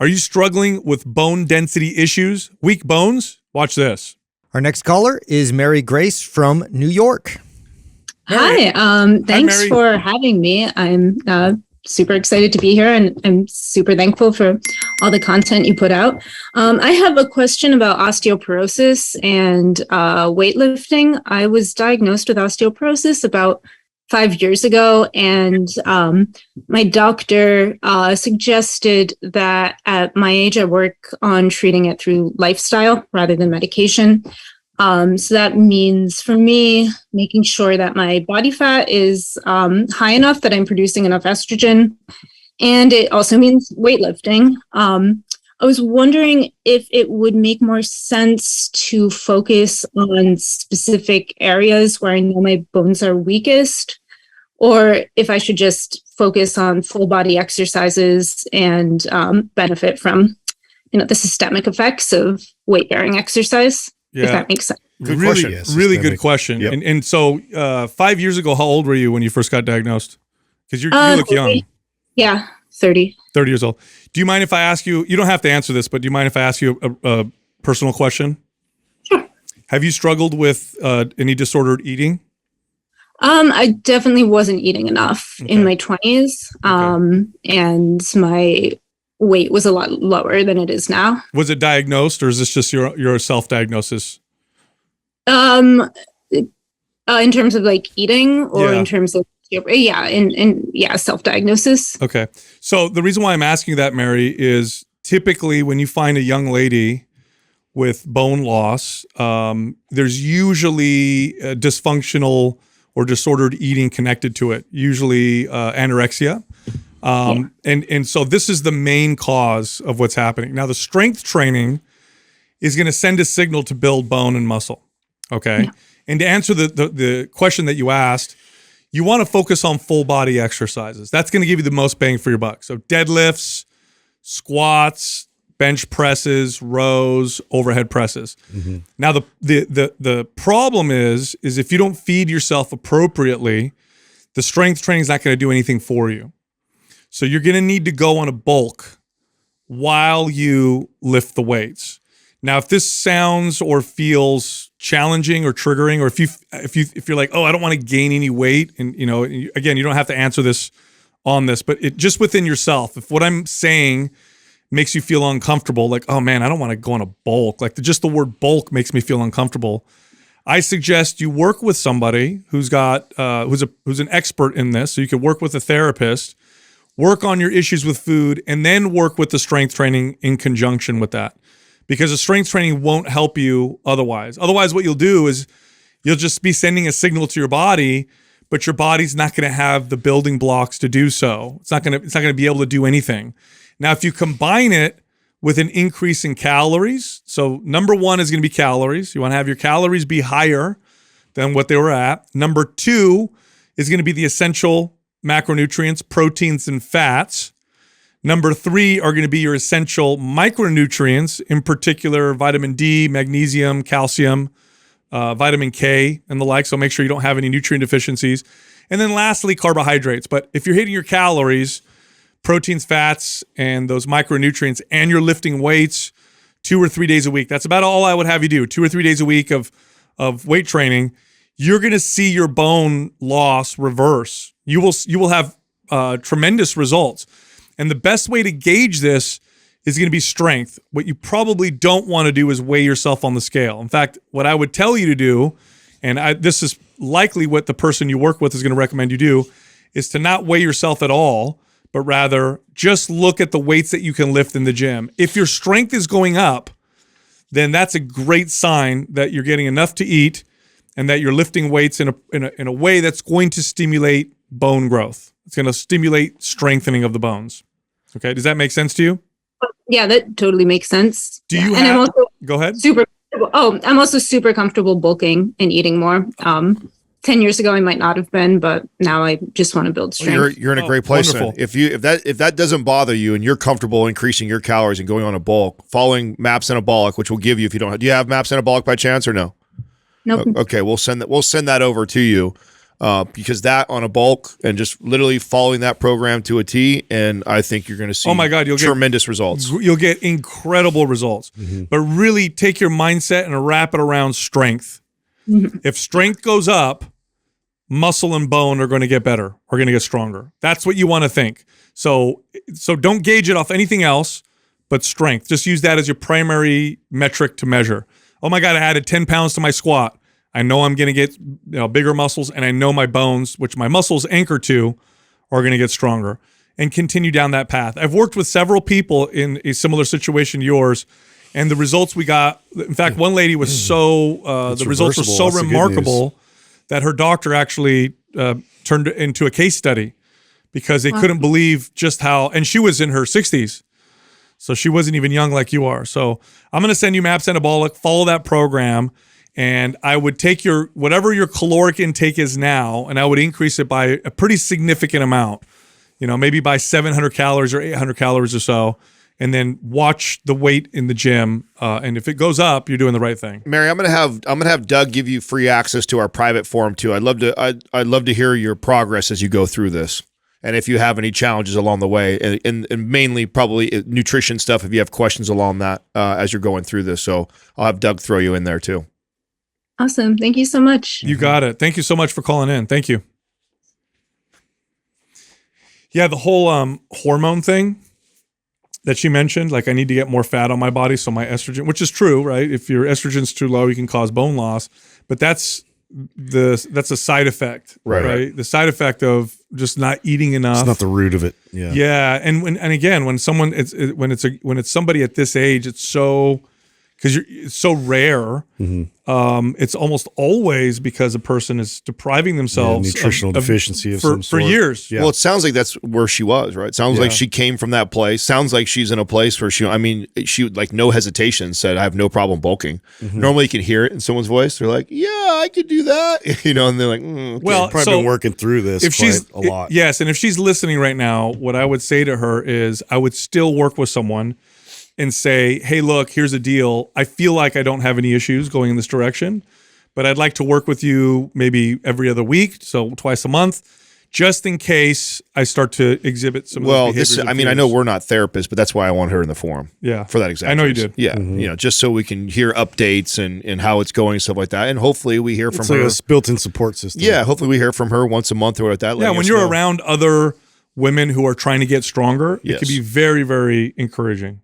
Are you struggling with bone density issues? Weak bones? Watch this. Our next caller is Mary Grace from New York. Mary. Thanks for having me. I'm super excited to be here, and I'm super thankful for all the content you put out. I have a question about osteoporosis and weightlifting. I was diagnosed with osteoporosis about 5 years ago, and my doctor suggested that at my age, I work on treating it through lifestyle rather than medication. So that means for me, making sure that my body fat is high enough that I'm producing enough estrogen. And it also means weightlifting. I was wondering if it would make more sense to focus on specific areas where I know my bones are weakest, or if I should just focus on full body exercises and benefit from, the systemic effects of weight bearing exercise. Yeah. If that makes sense. Good question. Really good question. Yep. And so 5 years ago, how old were you when you first got diagnosed? Because you look young. Yeah, 30. 30 years old. Do you mind if I ask you, you don't have to answer this, but do you mind if I ask you a personal question? Sure. Have you struggled with any disordered eating? I definitely wasn't eating enough in my 20s. And my weight was a lot lower than it is now. Was it diagnosed, or is this just your self-diagnosis? In terms of like eating, or in terms of self-diagnosis. Okay. So the reason why I'm asking that, Mary, is typically when you find a young lady with bone loss, there's usually a dysfunctional or disordered eating connected to it, usually anorexia. And so this is the main cause of what's happening. Now, the strength training is going to send a signal to build bone and muscle. Okay. Yeah. And to answer the question that you asked, you want to focus on full body exercises. That's going to give you the most bang for your buck. So deadlifts, squats, bench presses, rows, overhead presses. Mm-hmm. Now, the problem is if you don't feed yourself appropriately, the strength training is not going to do anything for you. So you're going to need to go on a bulk while you lift the weights. Now, if this sounds or feels challenging or triggering, or if you're like, oh, I don't want to gain any weight, and again, you don't have to answer this on this, but it just within yourself, if what I'm saying makes you feel uncomfortable, like, oh man, I don't want to go on a bulk, like just the word bulk makes me feel uncomfortable, I suggest you work with somebody who's got who's an expert in this. So you could work with a therapist, work on your issues with food, and then work with the strength training in conjunction with that. Because the strength training won't help you otherwise. Otherwise, what you'll do is you'll just be sending a signal to your body, but your body's not going to have the building blocks to do so. It's not going to be able to do anything. Now, if you combine it with an increase in calories, so number one is going to be calories. You want to have your calories be higher than what they were at. Number two is going to be the essential macronutrients, proteins, and fats. Number three are going to be your essential micronutrients, in particular vitamin D, magnesium, calcium, vitamin K, and the like. So make sure you don't have any nutrient deficiencies. And then lastly, carbohydrates. But if you're hitting your calories, proteins, fats, and those micronutrients, and you're lifting weights 2 or 3 days a week, that's about all I would have you do. 2 or 3 days a week of weight training. You're going to see your bone loss reverse. You will have tremendous results. And the best way to gauge this is going to be strength. What you probably don't want to do is weigh yourself on the scale. In fact, what I would tell you to do, and this is likely what the person you work with is going to recommend you do, is to not weigh yourself at all, but rather just look at the weights that you can lift in the gym. If your strength is going up, then that's a great sign that you're getting enough to eat and that you're lifting weights in a way that's going to stimulate bone growth. It's going to stimulate strengthening of the bones. Okay, does that make sense to you? Yeah, that totally makes sense. Do you and I'm also go ahead. I'm also super comfortable bulking and eating more. 10 years ago, I might not have been, but now I just want to build strength. Well, you're in a great place. If that doesn't bother you and you're comfortable increasing your calories and going on a bulk, following MAPS Anabolic, which will give you, if you don't, do you have MAPS Anabolic by chance or no? Nope. Okay, we'll send that over to you. because that on a bulk and just literally following that program to a T, and I think you're going to see Oh my God, you'll get tremendous results. You'll get incredible results. But really take your mindset and wrap it around strength. If strength goes up, muscle and bone are going to get better, are going to get stronger. That's what you want to think. So don't gauge it off anything else but strength. Just use that as your primary metric to measure. Oh my God, I added 10 pounds to my squat. I know I'm going to get bigger muscles, and I know my bones, which my muscles anchor to, are going to get stronger, and continue down that path. I've worked with several people in a similar situation to yours, and the results we got, in fact, one lady was the results were so remarkable that her doctor actually turned it into a case study because they couldn't believe just how, and she was in her 60s. So she wasn't even young like you are. So I'm going to send you MAPS Anabolic, follow that program, and I would take whatever your caloric intake is now, and I would increase it by a pretty significant amount, maybe by 700 calories or 800 calories or so, and then watch the weight in the gym. And if it goes up, you're doing the right thing. Mary, I'm gonna have Doug give you free access to our private forum too. I'd love to hear your progress as you go through this, and if you have any challenges along the way, and mainly probably nutrition stuff. If you have questions along that as you're going through this, so I'll have Doug throw you in there too. Awesome. Thank you so much. You got it. Thank you so much for calling in. Thank you. Yeah, the whole hormone thing that she mentioned, like I need to get more fat on my body, so my estrogen, which is true, right? If your estrogen's too low, you can cause bone loss, but that's a side effect, right? The side effect of just not eating enough. It's not the root of it. Yeah. Yeah, and again, when it's somebody at this age, it's so, because it's so rare. It's almost always because a person is depriving themselves nutritional deficiency of some for sort. years. Well, it sounds like that's where she was, right? Sounds like she came from that place. Sounds like she's in a place where she like no hesitation said, I have no problem bulking. Normally you can hear it in someone's voice. They're like, yeah, I could do that. And they're like, okay. Well, Probably been working through this a lot. Yes, and if she's listening right now, what I would say to her is I would still work with someone and say, hey, look, here's a deal. I feel like I don't have any issues going in this direction, but I'd like to work with you maybe every other week, so twice a month, just in case I start to exhibit some of those behaviors. I know we're not therapists, but that's why I want her in the forum. Yeah. For that exact I know reason. you did. Yeah. Just so we can hear updates and how it's going, stuff like that. And hopefully we hear from her. It's a built-in support system. Yeah. Hopefully we hear from her once a month or at that. Yeah. When you're around other women who are trying to get stronger, it can be very, very encouraging.